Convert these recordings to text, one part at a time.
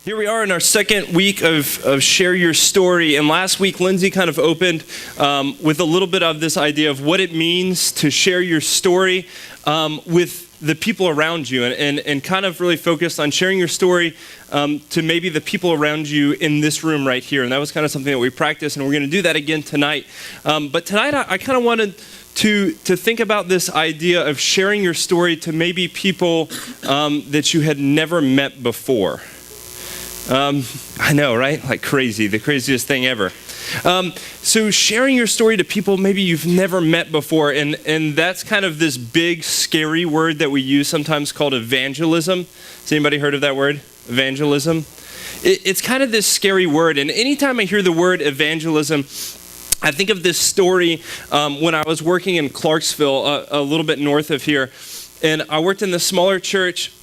Here we are in our second week of Share Your Story. And last week, Lindsay kind of opened with a little bit of this idea of what it means to share your story with the people around you and kind of really focused on sharing your story to maybe the people around you in this room right here. And that was kind of something that we practiced, and we're going to do that again tonight. But tonight, I kind of wanted to think about this idea of sharing your story to maybe people that you had never met before. I know, right? Like crazy, the craziest thing ever. So sharing your story to people maybe you've never met before, and that's kind of this big, scary word that we use sometimes called evangelism. Has anybody heard of that word? Evangelism? It's kind of this scary word, and anytime I hear the word evangelism, I think of this story when I was working in Clarksville, a little bit north of here, and I worked in the smaller church.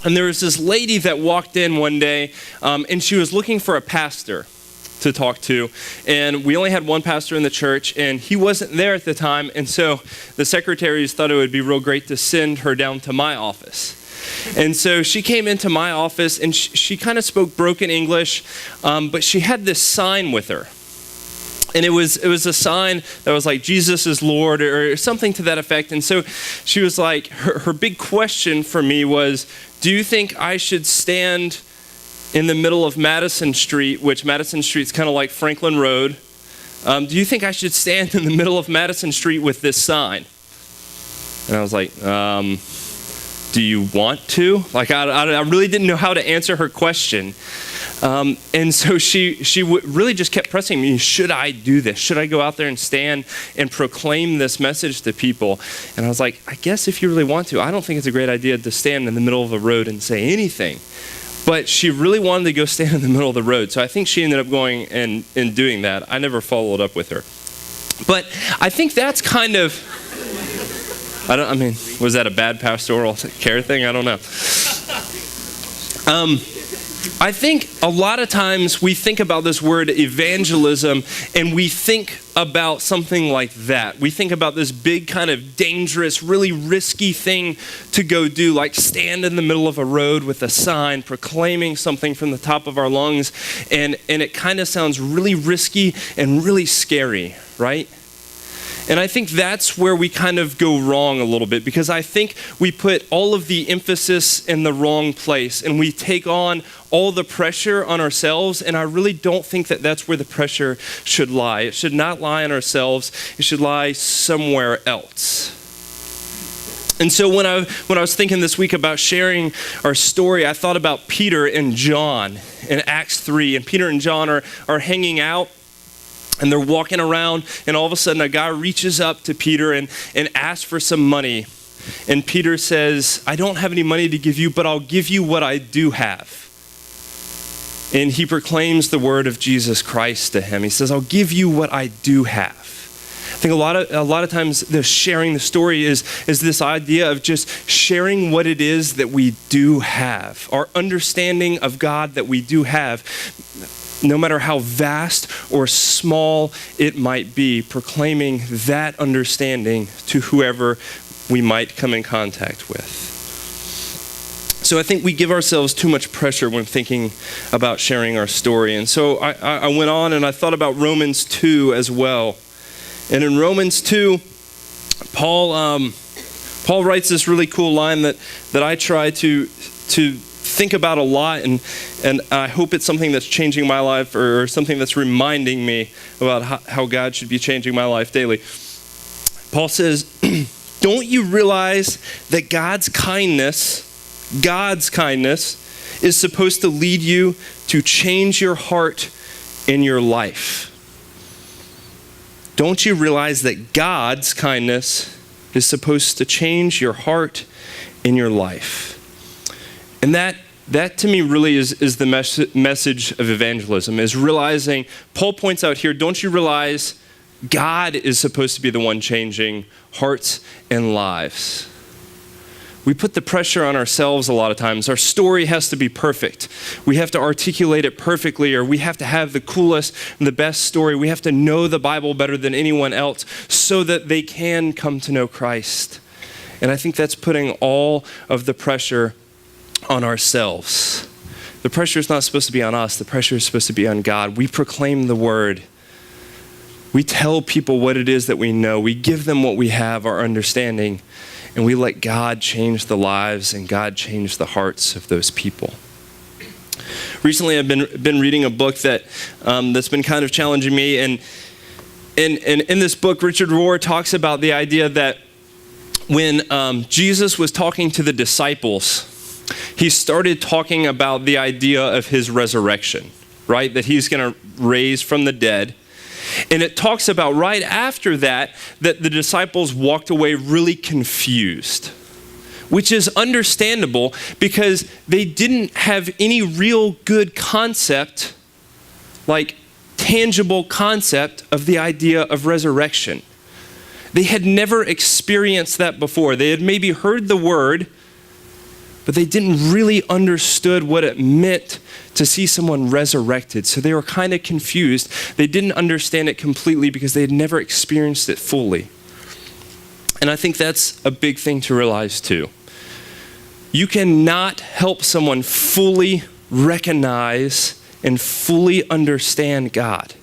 And there was this lady that walked in one day, and she was looking for a pastor to talk to. And we only had one pastor in the church, and he wasn't there at the time. And so the secretaries thought it would be real great to send her down to my office. And so she came into my office, and she kind of spoke broken English, but she had this sign with her. And it was a sign that was like, Jesus is Lord, or something to that effect. And so she was like, her big question for me was, do you think I should stand in the middle of Madison Street, which Madison Street's kind of like Franklin Road. Do you think I should stand in the middle of Madison Street with this sign? And I was like, do you want to? Like, I really didn't know how to answer her question. And so she really just kept pressing me, should I do this? Should I go out there and stand and proclaim this message to people? And I was like, I guess if you really want to. I don't think it's a great idea to stand in the middle of a road and say anything. But she really wanted to go stand in the middle of the road. So I think she ended up going and doing that. I never followed up with her. But I think that's kind of, was that a bad pastoral care thing? I don't know. I think a lot of times we think about this word evangelism and we think about something like that. We think about this big kind of dangerous, really risky thing to go do, like stand in the middle of a road with a sign proclaiming something from the top of our lungs. And it kind of sounds really risky and really scary, right? And I think that's where we kind of go wrong a little bit, because I think we put all of the emphasis in the wrong place and we take on all the pressure on ourselves, and I really don't think that that's where the pressure should lie. It should not lie on ourselves. It should lie somewhere else. And so when I was thinking this week about sharing our story, I thought about Peter and John in Acts 3, and Peter and John are hanging out. And they're walking around, and all of a sudden a guy reaches up to Peter and asks for some money. And Peter says, I don't have any money to give you, but I'll give you what I do have. And he proclaims the word of Jesus Christ to him. He says, I'll give you what I do have. I think a lot of times the sharing the story is this idea of just sharing what it is that we do have, our understanding of God that we do have. No matter how vast or small it might be, proclaiming that understanding to whoever we might come in contact with. So I think we give ourselves too much pressure when thinking about sharing our story. And so I went on and I thought about Romans 2 as well. And in Romans 2, Paul writes this really cool line that I try to think about a lot, and I hope it's something that's changing my life, or something that's reminding me about how God should be changing my life daily. Paul says, don't you realize that God's kindness is supposed to lead you to change your heart in your life? Don't you realize that God's kindness is supposed to change your heart in your life? And that to me really is the message of evangelism, is realizing, Paul points out here, don't you realize God is supposed to be the one changing hearts and lives? We put the pressure on ourselves a lot of times. Our story has to be perfect. We have to articulate it perfectly, or we have to have the coolest and the best story. We have to know the Bible better than anyone else so that they can come to know Christ. And I think that's putting all of the pressure on ourselves. The pressure is not supposed to be on us. The pressure is supposed to be on God. We proclaim the word. We tell people what it is that we know. We give them what we have, our understanding, and we let God change the lives and God change the hearts of those people. Recently, I've been reading a book that's been kind of challenging me, and in this book, Richard Rohr talks about the idea that when Jesus was talking to the disciples, he started talking about the idea of his resurrection, right? That he's going to raise from the dead. And it talks about right after that the disciples walked away really confused, which is understandable because they didn't have any real good concept, like tangible concept of the idea of resurrection. They had never experienced that before. They had maybe heard the word, but they didn't really understood what it meant to see someone resurrected. So they were kind of confused. They didn't understand it completely because they had never experienced it fully. And I think that's a big thing to realize too. You cannot help someone fully recognize and fully understand God.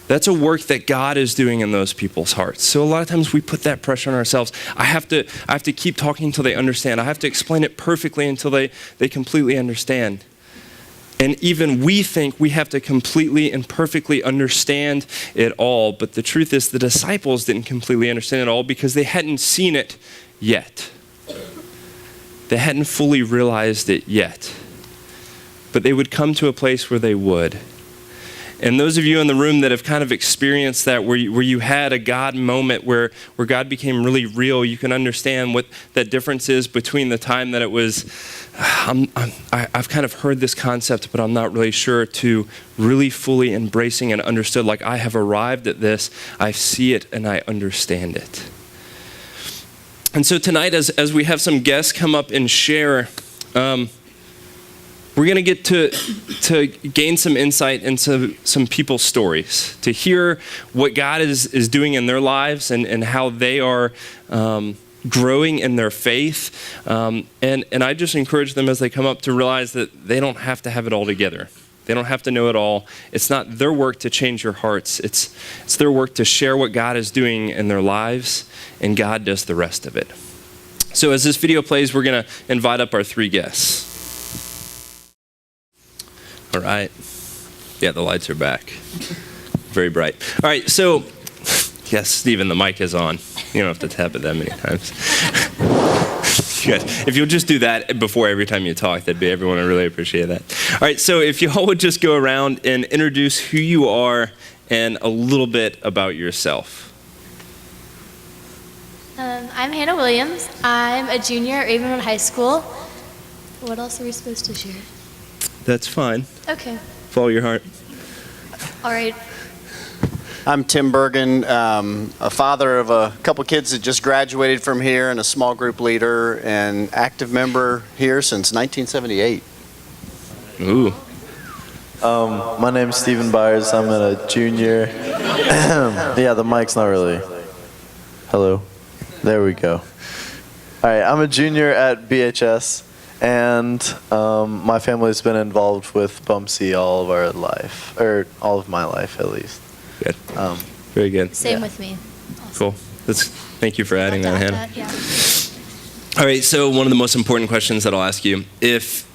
That's a work that God is doing in those people's hearts. So a lot of times we put that pressure on ourselves. I have to keep talking until they understand. I have to explain it perfectly until they completely understand. And even we think we have to completely and perfectly understand it all. But the truth is the disciples didn't completely understand it all because they hadn't seen it yet. They hadn't fully realized it yet. But they would come to a place where they would. And those of you in the room that have kind of experienced that, where you had a God moment where God became really real, you can understand what that difference is between the time that it was, I've kind of heard this concept, but I'm not really sure, to really fully embracing and understood, like I have arrived at this, I see it and I understand it. And so tonight, as we have some guests come up and share, we're going to get to gain some insight into some people's stories, to hear what God is doing in their lives and how they are growing in their faith. And I just encourage them as they come up to realize that they don't have to have it all together. They don't have to know it all. It's not their work to change your hearts. It's their work to share what God is doing in their lives, and God does the rest of it. So as this video plays, we're going to invite up our three guests. All right. Yeah, the lights are back. Very bright. All right, so, yes, Stephen, the mic is on. You don't have to tap it that many times. Good. If you'll just do that before every time you talk, everyone would really appreciate that. All right, so if you all would just go around and introduce who you are and a little bit about yourself. I'm Hannah Williams. I'm a junior at Ravenwood High School. What else are we supposed to share? That's fine. Okay. Follow your heart. All right. I'm Tim Bergen, a father of a couple kids that just graduated from here and a small group leader and active member here since 1978. Ooh. My name's Stephen Byers. I'm a junior. Yeah, the mic's not really. Hello. There we go. All right, I'm a junior at BHS. And my family's been involved with BUMC all of our life, or all of my life at least. Good. Very good. Same with me. Cool. Awesome. Thank you for adding that, Hannah. Yeah. All right, so one of the most important questions that I'll ask you, if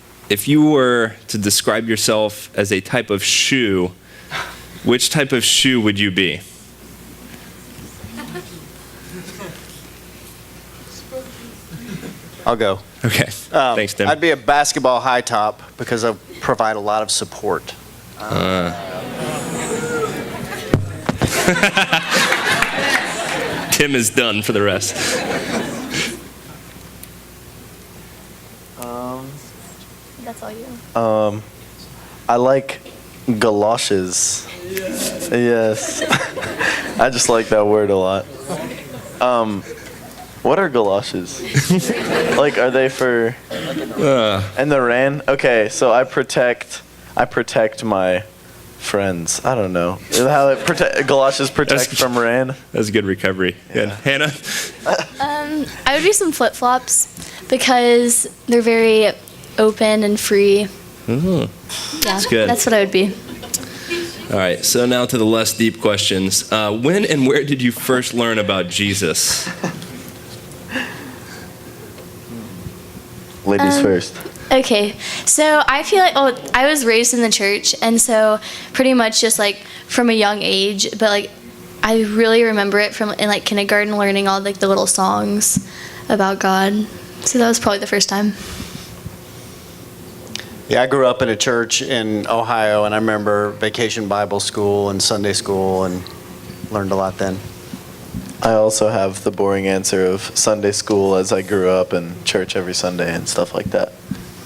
you were to describe yourself as a type of shoe, which type of shoe would you be? I'll go. Okay. Thanks, Tim. I'd be a basketball high top because I provide a lot of support. Tim is done for the rest. That's all you. I like galoshes. Yes. I just like that word a lot. What are galoshes? Like, are they for? And the rain? Okay, so I protect my friends. I don't know how galoshes protect from rain. That's a good recovery. Good. Yeah. Hannah? I would do some flip-flops because they're very open and free, Yeah, That's good. That's what I would be. All right, so now to the less deep questions. When and where did you first learn about Jesus? Ladies first. Okay, so I feel like, I was raised in the church, and so pretty much just like from a young age, but like I really remember it from in like kindergarten, learning all like the little songs about God. So that was probably the first time. Yeah, I grew up in a church in Ohio, and I remember Vacation Bible School and Sunday school, and learned a lot then. I also have the boring answer of Sunday school, as I grew up in church every Sunday and stuff like that.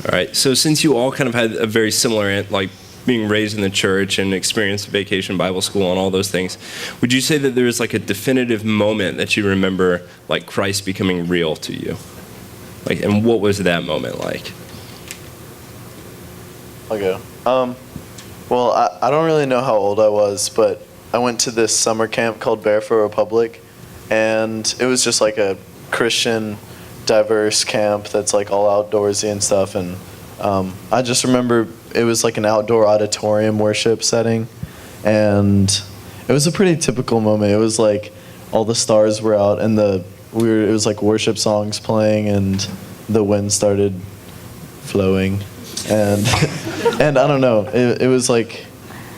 All right, so since you all kind of had a very similar, like being raised in the church and experienced Vacation Bible School and all those things, would you say that there was like a definitive moment that you remember, like Christ becoming real to you? Like, and what was that moment like? I'll go. Well, I don't really know how old I was, but I went to this summer camp called Barefoot Republic, and it was just like a Christian, diverse camp that's like all outdoorsy and stuff. And I just remember it was like an outdoor auditorium worship setting, and it was a pretty typical moment. It was like all the stars were out, and it was like worship songs playing, and the wind started flowing. And and I don't know, it was like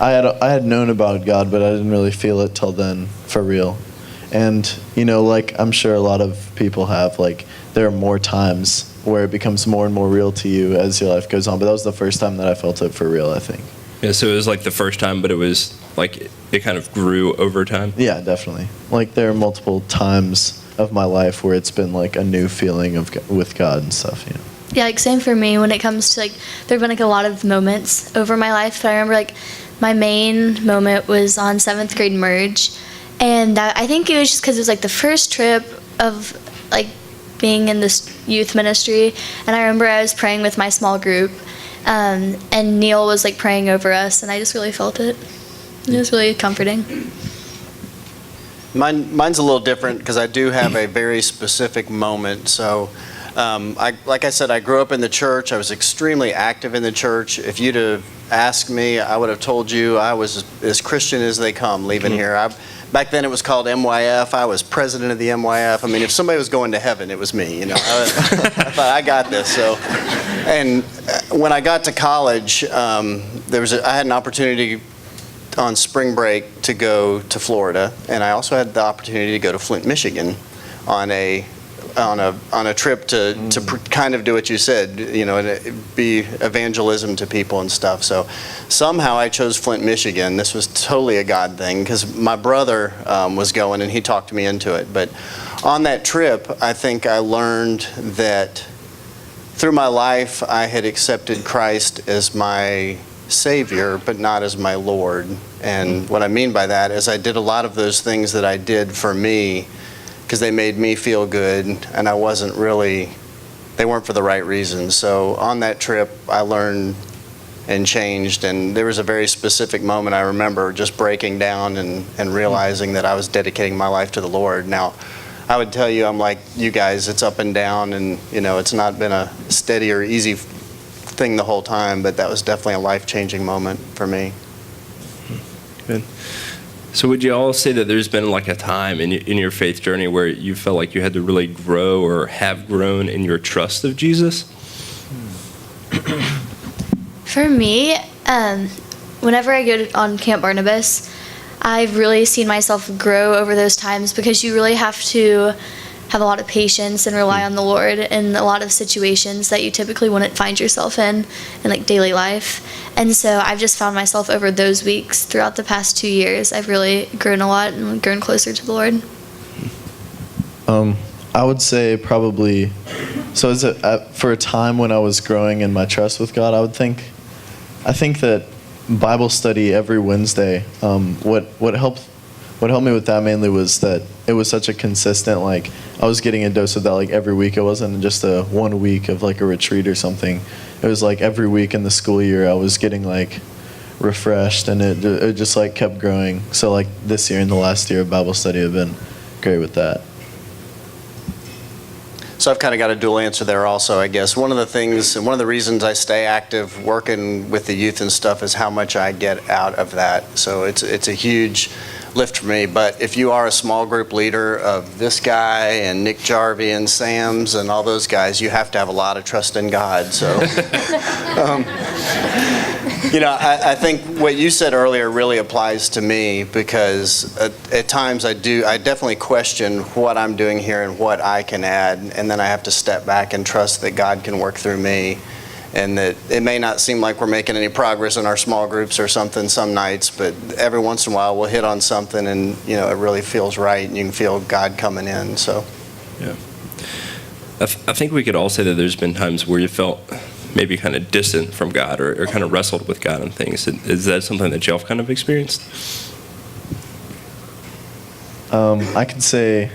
I had known about God, but I didn't really feel it till then for real. And like I'm sure a lot of people have, like there are more times where it becomes more and more real to you as your life goes on, but that was the first time that I felt it for real, I think. Yeah, so it was like the first time, but it was like it kind of grew over time. Yeah, definitely. Like there are multiple times of my life where it's been like a new feeling with God and stuff. Yeah, like same for me when it comes to like, there've been like a lot of moments over my life, but I remember like my main moment was on 7th grade merge, and I think it was just because it was like the first trip of like being in this youth ministry, and I remember I was praying with my small group, and Neil was like praying over us, and I just really felt it. It was really comforting. Mine's a little different because I do have a very specific moment. So, like I said, I grew up in the church. I was extremely active in the church. If you'd have asked me, I would have told you I was as Christian as they come leaving here. Back then it was called MYF. I was president of the MYF. I mean, if somebody was going to heaven, it was me. I thought I got this. So, and when I got to college, I had an opportunity on spring break to go to Florida, and I also had the opportunity to go to Flint, Michigan, on a trip to kind of do what you said, and be evangelism to people and stuff. So somehow I chose Flint, Michigan. This was totally a God thing because my brother was going and he talked me into it. But on that trip, I think I learned that through my life I had accepted Christ as my Savior, but not as my Lord. And what I mean by that is I did a lot of those things that I did for me because they made me feel good, and they weren't for the right reasons. So on that trip, I learned and changed, and there was a very specific moment I remember just breaking down and realizing that I was dedicating my life to the Lord. Now, I would tell you, I'm like you guys, it's up and down, and it's not been a steady or easy thing the whole time, but that was definitely a life-changing moment for me. Good. So would you all say that there's been like a time in your faith journey where you felt like you had to really grow or have grown in your trust of Jesus? For me, whenever I go on Camp Barnabas, I've really seen myself grow over those times because you really have to have a lot of patience and rely on the Lord in a lot of situations that you typically wouldn't find yourself in like daily life. And so I've just found myself over those weeks throughout the past 2 years, I've really grown a lot and grown closer to the Lord. I would say probably, so for a time when I was growing in my trust with God, I think that Bible study every Wednesday, what helped me with that mainly was that it was such a consistent, like I was getting a dose of that like every week. It wasn't just a 1 week of like a retreat or something. It was like every week in the school year I was getting like refreshed, and it just like kept growing. So like this year and the last year of Bible study have been great with that. So I've kind of got a dual answer there also, I guess. One of the things, and one of the reasons I stay active working with the youth and stuff is how much I get out of that. So it's a huge lift for me. But if you are a small group leader of this guy and Nick Jarvie and Sam's and all those guys, you have to have a lot of trust in God. So, I think what you said earlier really applies to me, because at times I definitely question what I'm doing here and what I can add, and then I have to step back and trust that God can work through me, and that it may not seem like we're making any progress in our small groups or something some nights, but every once in a while we'll hit on something and it really feels right, and you can feel God coming in. So Yeah. I think we could all say that there's been times where you felt maybe kind of distant from God, or kind of wrestled with God and things. Is that something that y'all have kind of experienced? I can say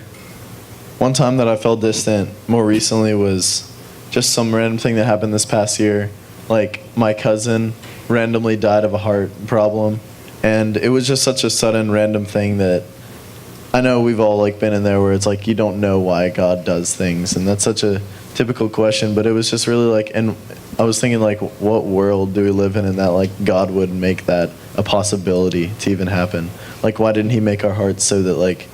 one time that I felt distant more recently was just some random thing that happened this past year. Like, my cousin randomly died of a heart problem, and it was just such a sudden random thing that I know we've all been in there where it's like you don't know why God does things, and that's such a typical question, but it was just really and I was thinking what world do we live in that God would make that a possibility to even happen? Why didn't he make our hearts so that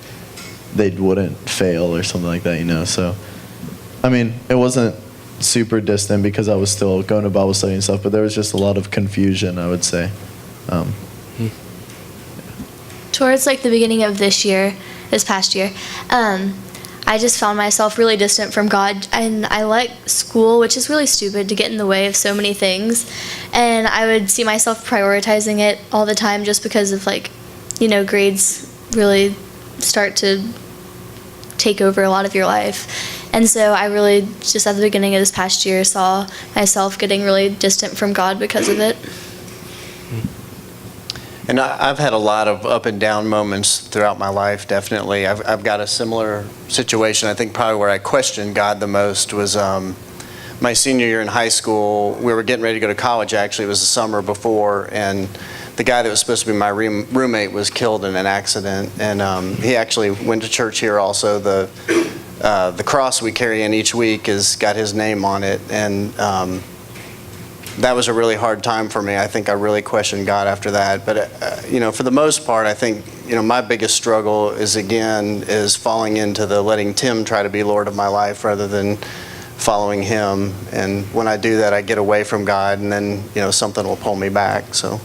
they wouldn't fail or something like that, So I mean, it wasn't super distant because I was still going to Bible study and stuff, but there was just a lot of confusion, I would say. Towards the beginning of this past year, I just found myself really distant from God, and I let school, which is really stupid, to get in the way of so many things, and I would see myself prioritizing it all the time just because of grades really start to take over a lot of your life. And so I really just at the beginning of this past year saw myself getting really distant from God because of it. And I've had a lot of up and down moments throughout my life, definitely. I've got a similar situation. I think probably where I questioned God the most was my senior year in high school. We were getting ready to go to college, actually. It was the summer before, and the guy that was supposed to be my roommate was killed in an accident. And he actually went to church here also. The cross we carry in each week has got his name on it. And that was a really hard time for me. I think I really questioned God after that. But, for the most part, I think, my biggest struggle is falling into the letting Tim try to be Lord of my life rather than following him. And when I do that, I get away from God, and then, something will pull me back. So.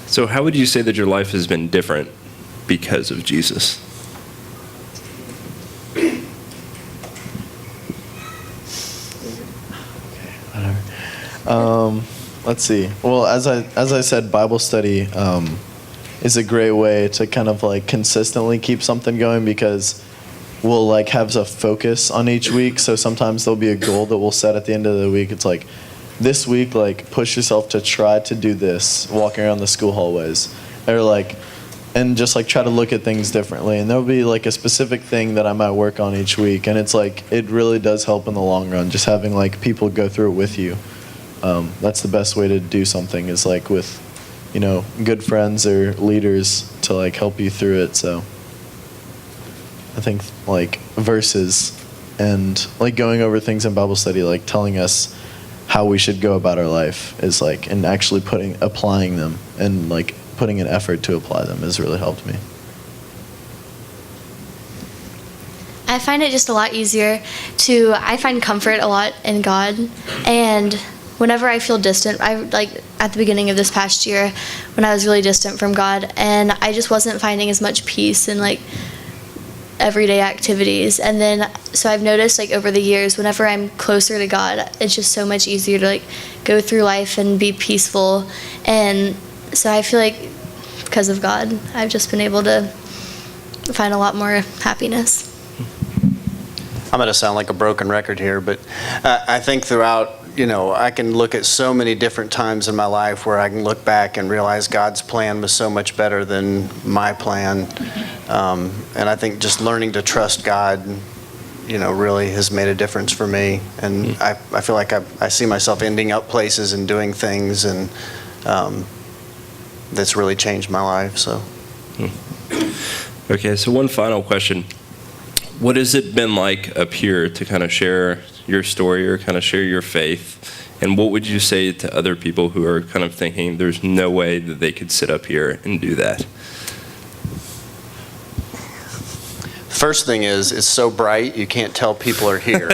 So how would you say that your life has been different because of Jesus? Let's see. Well, as I said, Bible study is a great way to kind of consistently keep something going, because we'll have a focus on each week. So sometimes there'll be a goal that we'll set at the end of the week. It's this week, push yourself to try to do this, walking around the school hallways, or and just try to look at things differently. And there'll be a specific thing that I might work on each week, and it's it really does help in the long run, just having people go through it with you. That's the best way to do something, is with good friends or leaders to help you through it. So I think verses and going over things in Bible study, telling us how we should go about our life is and actually applying them and putting an effort to apply them has really helped me. I find it just a lot easier I find comfort a lot in God, and whenever I feel distant, at the beginning of this past year when I was really distant from God, and I just wasn't finding as much peace in everyday activities. And then so I've noticed over the years, whenever I'm closer to God, it's just so much easier to go through life and be peaceful. And so I feel because of God, I've just been able to find a lot more happiness. I'm going to sound like a broken record here, but I think throughout, I can look at so many different times in my life where I can look back and realize God's plan was so much better than my plan. And I think just learning to trust God, really has made a difference for me. And I feel like I see myself ending up places and doing things, and that's really changed my life. So. Okay, so one final question. what has it been like up here to kind of share your story or kind of share your faith? And what would you say to other people who are kind of thinking there's no way that they could sit up here and do that? First thing is, it's so bright you can't tell people are here.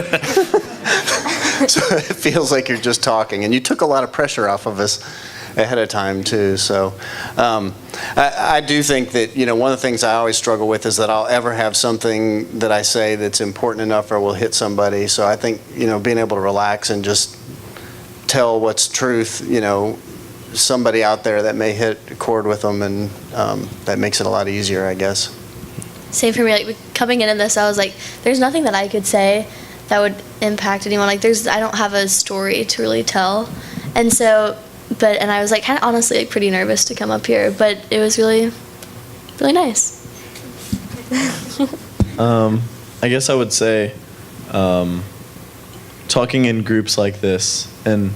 So it feels like you're just talking, and you took a lot of pressure off of us ahead of time too. So I do think that, one of the things I always struggle with is that I'll ever have something that I say that's important enough or will hit somebody. So I think, being able to relax and just tell what's truth, somebody out there that may hit a chord with them, and that makes it a lot easier, I guess. Same for me. Like coming into this, I was like, there's nothing that I could say that would impact anyone. Like I don't have a story to really tell, and so, and I was like kind of honestly like pretty nervous to come up here, but it was really, really nice. I guess I would say, talking in groups like this and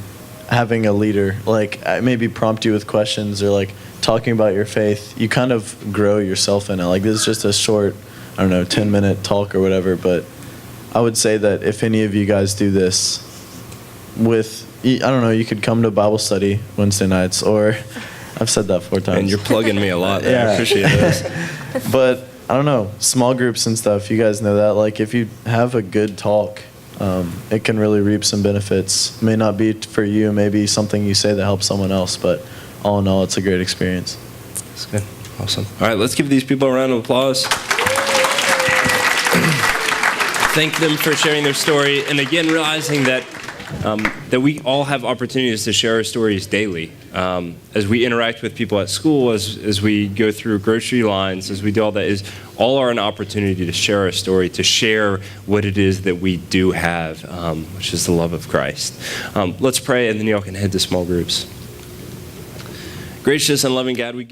having a leader, like maybe prompt you with questions or like talking about your faith, you kind of grow yourself in it. Like this is just a short, 10-minute talk or whatever, but I would say that if any of you guys do this you could come to Bible study Wednesday nights, or I've said that 4 times. And you're plugging me a lot there. Yeah. I appreciate this. But I don't know, small groups and stuff, you guys know that. Like if you have a good talk, it can really reap some benefits. May not be for you, maybe something you say that helps someone else, but all in all, it's a great experience. That's good. Awesome. All right, let's give these people a round of applause. Thank them for sharing their story, and again, realizing that we all have opportunities to share our stories daily. As we interact with people at school, as we go through grocery lines, as we do all that, all are an opportunity to share our story, to share what it is that we do have, which is the love of Christ. Let's pray, and then y'all can head to small groups. Gracious and loving God, we